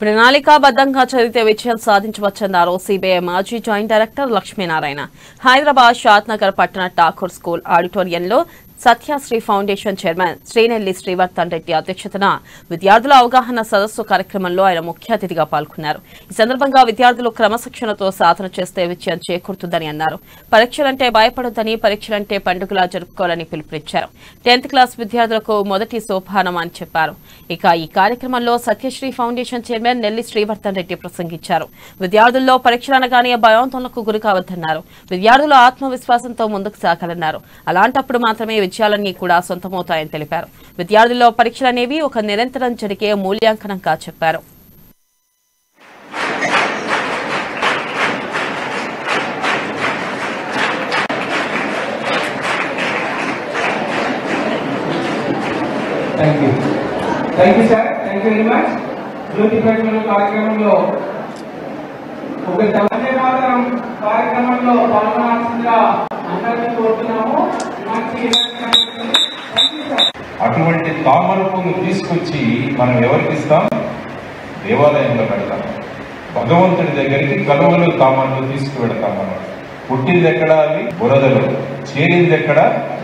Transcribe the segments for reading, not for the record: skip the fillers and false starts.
ప్రణాళికాబద్ధంగా చదివితే విజయం సాధించవచ్చన్నారు సిబిఐ మాజీ జాయింట్ డైరెక్టర్ లక్ష్మీనారాయణ. హైదరాబాద్ షాద్నగర్ పట్టణ ఠాకూర్ స్కూల్ ఆడిటోరియంలో సత్యశ్రీ ఫౌండేషన్ చైర్మన్ శ్రీనెల్లి శ్రీవర్ధన్ రెడ్డి అధ్యక్షతన విద్యార్థుల అవగాహన సదస్సు కార్యక్రమంలో ఆయన ముఖ్య అతిథిగా పాల్గొన్నారు. ఈ సందర్భంగా విద్యార్థులు క్రమశిక్షణతో సాధన చేస్తే విజయం చేకూరుతుందని అన్నారు. పరీక్షలంటే భయపడొద్దని, పరీక్షలంటే పండుగలా జరుపుకోవాలని పిలుపునిచ్చారు. 10th క్లాస్ విద్యార్థులకు మొదటి సోపానం అని చెప్పారు. ఇక ఈ కార్యక్రమంలో సత్యశ్రీ ఫౌండేషన్ చైర్మన్ నెల్లి శ్రీవర్ధన్ రెడ్డి ప్రసంగించారు. విద్యార్థుల్లో పరీక్షలనగానే భయాందోళనకు గురి కావద్దన్నారు. విద్యార్థులు ఆత్మవిశ్వాసంతో ముందుకు సాగాలన్నారు. అలాంటప్పుడు మాత్రమే విజయాలన్నీ కూడా సొంతమవుతాయని తెలిపారు. విద్యార్థుల్లో పరీక్షలనేవి ఒక నిరంతరం జరిగే మూల్యాంకనంగా చెప్పారు. Thank you sir, thank you very much. జ్యోతి ప్రజ్వలన కార్యక్రమంలో ఒక వందే మాతరం కార్యక్రమంలో పాల్గొనాల్సిందిగా అందరినీ కోరుతున్నాము. అటువంటి తామర పువ్వు తీసుకొచ్చి మనం ఎవరికి ఇస్తాం? దేవాలయంలో పెడతాం. భగవంతుడి దగ్గరికి కలువలు తామరలు తీసుకువెడతాం. మనం పుట్టింది ఎక్కడ? అవి బురదలు. చేరింది ఎక్కడ?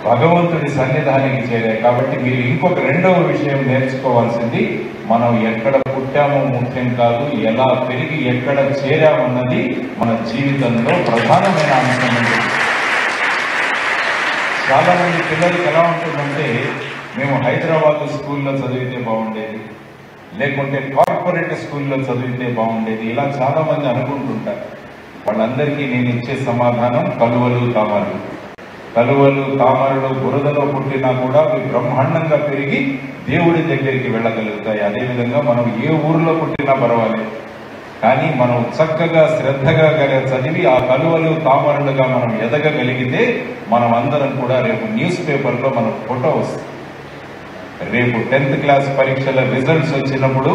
భగవంతుడి సన్నిధానికి చేరాయి. కాబట్టి మీరు ఇంకొక రెండవ విషయం నేర్చుకోవాల్సింది, మనం ఎక్కడ పుట్టామో ముఖ్యం కాదు, ఎలా పెరిగి ఎక్కడ చేరామన్నది మన జీవితంలో ప్రధానమైన అంశం. చాలా మంది పిల్లలకి ఎలా ఉంటుందంటే, మేము హైదరాబాద్ స్కూల్లో చదివితే బాగుండేది, లేకుంటే కార్పొరేట్ స్కూల్లో చదివితే బాగుండేది, ఇలా చాలా మంది అనుకుంటుంటారు. వాళ్ళందరికీ నేను ఇచ్చే సమాధానం కలువలు తామరలు. కలువలు తామరలు బురదలో పుట్టినా కూడా అవి బ్రహ్మాండంగా పెరిగి దేవుడి దగ్గరికి వెళ్ళగలుగుతాయి. అదేవిధంగా మనం ఏ ఊరిలో పుట్టినా పర్వాలేదు, కానీ మనం చక్కగా శ్రద్ధగా చదివి ఆ కలువలు తామరలుగా మనం ఎదగగలిగితే మనం అందరం కూడా రేపు న్యూస్ పేపర్లో మన ఫోటో వస్తుంది. రేపు 10th క్లాస్ పరీక్షల రిజల్ట్స్ వచ్చినప్పుడు